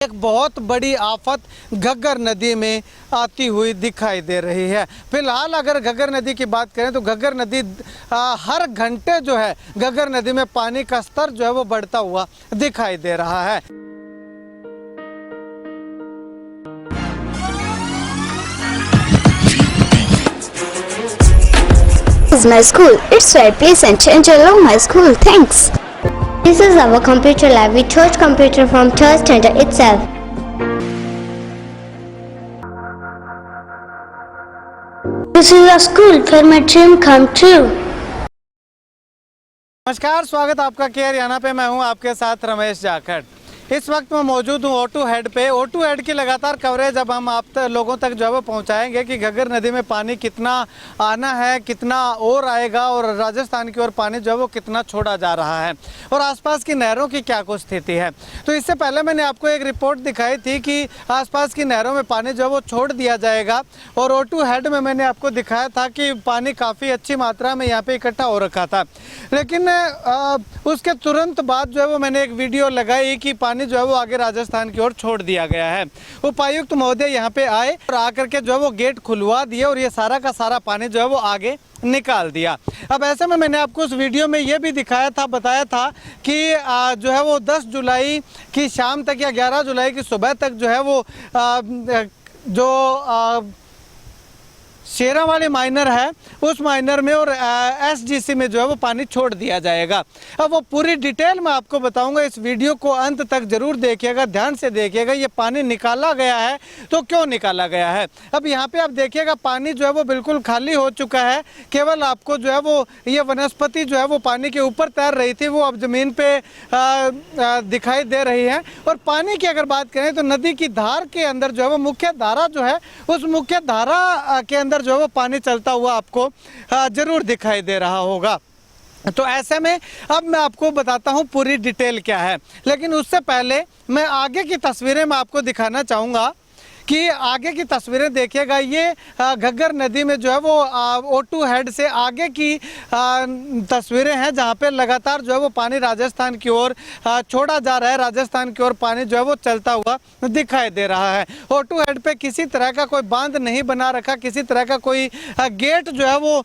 एक बहुत बड़ी आफत घग्गर नदी में आती हुई दिखाई दे रही है। फिलहाल अगर घग्गर नदी की बात करें तो घग्गर नदी हर घंटे जो है घग्गर नदी में पानी का स्तर जो है वो बढ़ता हुआ दिखाई दे रहा है। This is my school. It's right place and change along my school. Thanks. This is our computer lab. We charge computer from church center itself. This is a school where my dream come true. नमस्कार, स्वागत आपका care याना पे। मैं हूं आपके साथ रमेश जाखड़। इस वक्त मैं मौजूद हूं O2 हेड पे। O2 हेड की लगातार कवरेज अब हम आप लोगों तक जो है वो पहुंचाएंगे कि घग्गर नदी में पानी कितना आना है, कितना और आएगा और राजस्थान की ओर पानी जो है वो कितना छोड़ा जा रहा है और आसपास की नहरों की क्या कुछ स्थिति है। तो इससे पहले मैंने आपको एक रिपोर्ट दिखाई थी कि आसपास की नहरों में पानी जो है वो छोड़ दिया जाएगा और O2 हेड में मैंने आपको दिखाया था कि पानी काफ़ी अच्छी मात्रा में यहाँ पे इकट्ठा हो रखा था। लेकिन उसके तुरंत बाद जो है वो मैंने एक वीडियो लगाई कि पानी जो है वो आगे राजस्थान की ओर छोड़ दिया गया है। उपायुक्त महोदय यहाँ पे आए और आकर के जो है वो गेट खुलवा दिए और ये सारा का सारा पानी जो है वो आगे निकाल दिया। अब ऐसे में मैंने आपको उस वीडियो में ये भी दिखाया था, बताया था कि जो है वो 10 जुलाई की शाम तक या 11 जुलाई की सुबह तक जो है वो शेरा वाली माइनर है उस माइनर में और SGC में जो है वो पानी छोड़ दिया जाएगा। अब वो पूरी डिटेल मैं आपको बताऊंगा। इस वीडियो को अंत तक जरूर देखिएगा, ध्यान से देखिएगा। ये पानी निकाला गया है तो क्यों निकाला गया है। अब यहाँ पे आप देखिएगा पानी जो है वो बिल्कुल खाली हो चुका है। केवल आपको जो है वो ये वनस्पति जो है वो पानी के ऊपर तैर रही थी, वो अब ज़मीन पे दिखाई दे रही है। और पानी की अगर बात करें तो नदी की धार के अंदर जो है वो मुख्य धारा जो है उस मुख्य धारा के अंदर जो है वो पानी चलता हुआ आपको जरूर दिखाई दे रहा होगा। तो ऐसे में अब मैं आपको बताता हूँ पूरी डिटेल क्या है। लेकिन उससे पहले मैं आगे की तस्वीरें मैं आपको दिखाना चाहूँगा कि आगे की तस्वीरें देखिएगा। ये घग्गर नदी में जो है वो O2 हेड से आगे की तस्वीरें हैं जहाँ पे लगातार जो है वो पानी राजस्थान की ओर छोड़ा जा रहा है। राजस्थान की ओर पानी जो है वो चलता हुआ दिखाई दे रहा है। O2 हेड पे किसी तरह का कोई बांध नहीं बना रखा, किसी तरह का कोई गेट जो है वो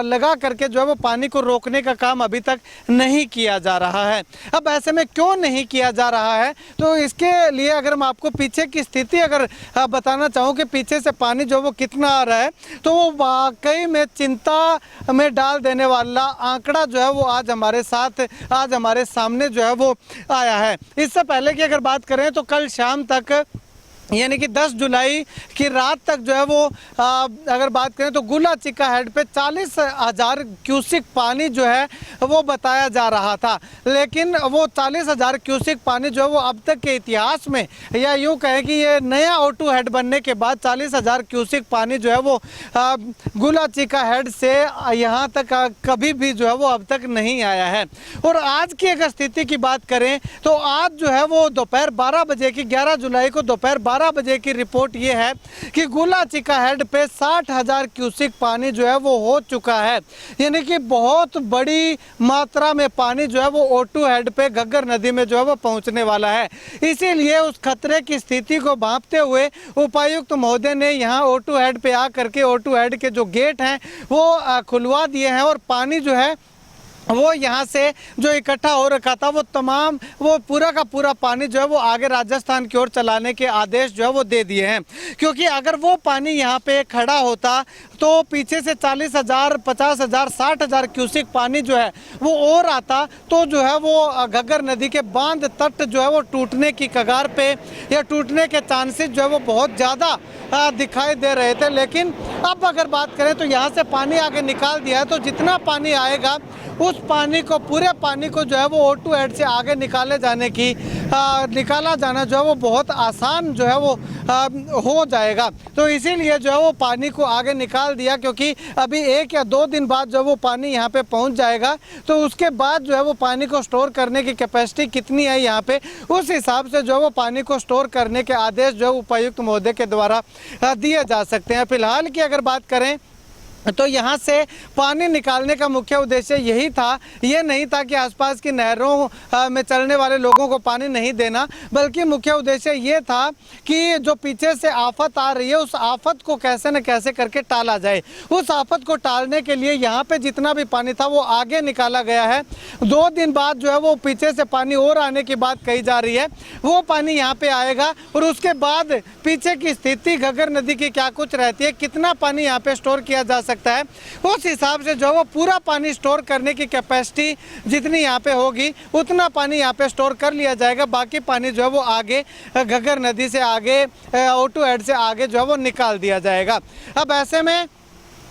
लगा करके जो है वो पानी को रोकने का काम अभी तक नहीं किया जा रहा है। अब ऐसे में क्यों नहीं किया जा रहा है तो इसके लिए अगर मैं आपको पीछे की स्थिति अगर बताना चाहूँ कि पीछे से पानी जो वो कितना आ रहा है तो वो वाकई में चिंता में डाल देने वाला आंकड़ा जो है वो आज हमारे सामने जो है वो आया है। इससे पहले की अगर बात करें तो कल शाम तक यानी कि 10 जुलाई की रात तक जो है वो अगर बात करें तो गुलाचिका हेड पे 40,000 क्यूसिक पानी जो है वो बताया जा रहा था। लेकिन वो 40,000 क्यूसिक पानी जो है वो अब तक के इतिहास में या यूँ कहें कि ये नया O2 हेड बनने के बाद 40,000 क्यूसिक पानी जो है वो गुलाचिका हेड से यहाँ तक कभी भी जो है वो अब तक नहीं आया है। और आज की अगर स्थिति की बात करें तो आज जो है वो दोपहर 12 बजे की 11 जुलाई को दोपहर 12 बजे की रिपोर्ट ये है कि गुलाचिका हेड पे 60,000 क्यूसिक पानी जो है वो हो चुका है। यानी कि बहुत बड़ी मात्रा में पानी जो है वो O2 हेड पे घग्गर नदी में जो है वो पहुंचने वाला है। इसीलिए उस खतरे की स्थिति को भांपते हुए उपायुक्त महोदय ने यहाँ O2 हेड पे आकर के O2 हेड के जो गेट हैं वो खुलवा दिए हैं और पानी जो है वो यहाँ से जो इकट्ठा हो रखा था वो पूरा का पूरा पानी जो है वो आगे राजस्थान की ओर चलाने के आदेश जो है वो दे दिए हैं। क्योंकि अगर वो पानी यहाँ पे खड़ा होता तो पीछे से 40,000, 50,000, 60,000 क्यूसिक पानी जो है वो और आता तो जो है वो घग्गर नदी के बांध तट जो है वो टूटने की कगार पे या टूटने के चांसेस जो है वो बहुत ज़्यादा दिखाई दे रहे थे। लेकिन अब अगर बात करें तो यहाँ से पानी आगे निकाल दिया है तो जितना पानी आएगा उस पानी को पूरे पानी को जो है वो O2 हेड से आगे निकाला जाना जो है वो बहुत आसान जो है वो हो जाएगा। तो इसीलिए जो है वो पानी को आगे निकाल दिया क्योंकि अभी 1 या 2 दिन बाद जो वो पानी यहाँ पे पहुँच जाएगा तो उसके बाद जो है वो पानी को स्टोर करने की कैपेसिटी कितनी है यहाँ पे उस हिसाब से जो है वो पानी को स्टोर करने के आदेश जो है उपायुक्त महोदय के द्वारा दिए जा सकते हैं। फिलहाल की अगर बात करें तो यहाँ से पानी निकालने का मुख्य उद्देश्य यही था। ये नहीं था कि आसपास की नहरों में चलने वाले लोगों को पानी नहीं देना, बल्कि मुख्य उद्देश्य ये था कि जो पीछे से आफत आ रही है उस आफत को कैसे न कैसे करके टाला जाए। उस आफत को टालने के लिए यहाँ पे जितना भी पानी था वो आगे निकाला गया है। 2 दिन बाद जो है वो पीछे से पानी और आने की बात कही जा रही है, वो पानी यहाँ पे आएगा और उसके बाद पीछे की स्थिति घग्गर नदी की क्या कुछ रहती है, कितना पानी यहाँ पे स्टोर किया जा सकता है, उस हिसाब से जो वो पूरा पानी स्टोर करने की कैपेसिटी जितनी यहाँ पे होगी उतना पानी यहाँ पे स्टोर कर लिया जाएगा। बाकी पानी जो है वो आगे घग्गर नदी से आगे O2 हेड से आगे जो है वो निकाल दिया जाएगा। अब ऐसे में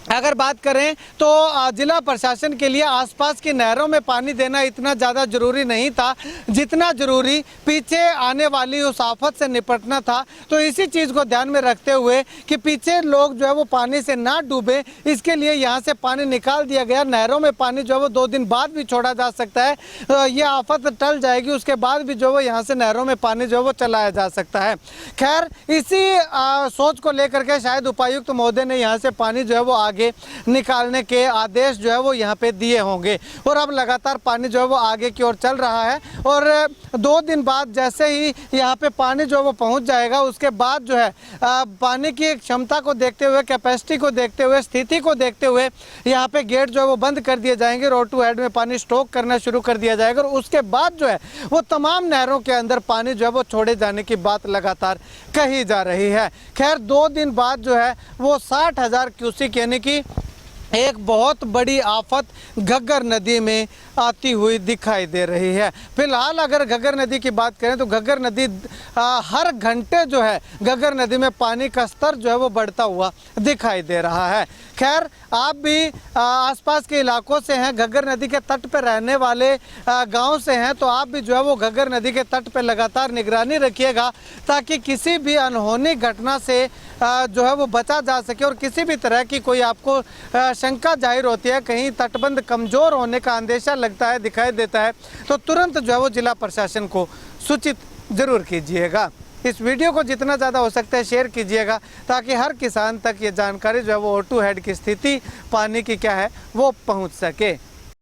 अगर बात करें तो जिला प्रशासन के लिए आसपास की नहरों में पानी देना इतना ज़्यादा ज़रूरी नहीं था जितना ज़रूरी पीछे आने वाली उस आफत से निपटना था। तो इसी चीज़ को ध्यान में रखते हुए कि पीछे लोग जो है वो पानी से ना डूबे, इसके लिए यहाँ से पानी निकाल दिया गया। नहरों में पानी जो है वो 2 दिन बाद भी छोड़ा जा सकता है, ये आफत टल जाएगी, उसके बाद भी जो है यहाँ से नहरों में पानी जो है वो चलाया जा सकता है। खैर इसी सोच को लेकर के शायद उपायुक्त महोदय ने यहाँ से पानी जो है वो आगे निकालने के आदेश जो है वो यहाँ पे दिए होंगे और अब लगातार पानी जो है वो आगे की ओर चल रहा है। और 2 दिन बाद जैसे ही यहाँ पे पानी जो है वो पहुँच जाएगा उसके बाद जो है पानी की क्षमता को देखते हुए, कैपेसिटी को देखते हुए, स्थिति को देखते हुए यहाँ पे गेट जो है वो बंद कर दिए जाएंगे और O2 हेड में पानी स्टॉक करना शुरू कर दिया जाएगा और उसके बाद जो है वो तमाम नहरों के अंदर पानी जो है वो छोड़े जाने की बात लगातार कही जा रही है। खैर 2 दिन बाद जो है वो 60,000 क्यूसेक यानी कि एक बहुत बड़ी आफत घग्गर नदी में आती हुई दिखाई दे रही है। फिलहाल अगर घग्गर नदी की बात करें तो घग्गर नदी हर घंटे जो है घग्गर नदी में पानी का स्तर जो है वो बढ़ता हुआ दिखाई दे रहा है। खैर आप भी आसपास के इलाकों से हैं, घग्गर नदी के तट पर रहने वाले गांव से हैं, तो आप भी जो है वो घग्गर नदी के तट पर लगातार निगरानी रखिएगा ताकि किसी भी अनहोनी घटना से जो है वो बचा जा सके। और किसी भी तरह की कोई आपको शंका जाहिर होती है, कहीं तटबंध कमज़ोर होने का अंदेशा लगता है, दिखाई देता है, तो तुरंत जो है वो जिला प्रशासन को सूचित ज़रूर कीजिएगा। इस वीडियो को जितना ज़्यादा हो सकता है शेयर कीजिएगा ताकि हर किसान तक ये जानकारी जो है वो O2 हेड की स्थिति, पानी की क्या है, वो पहुंच सके।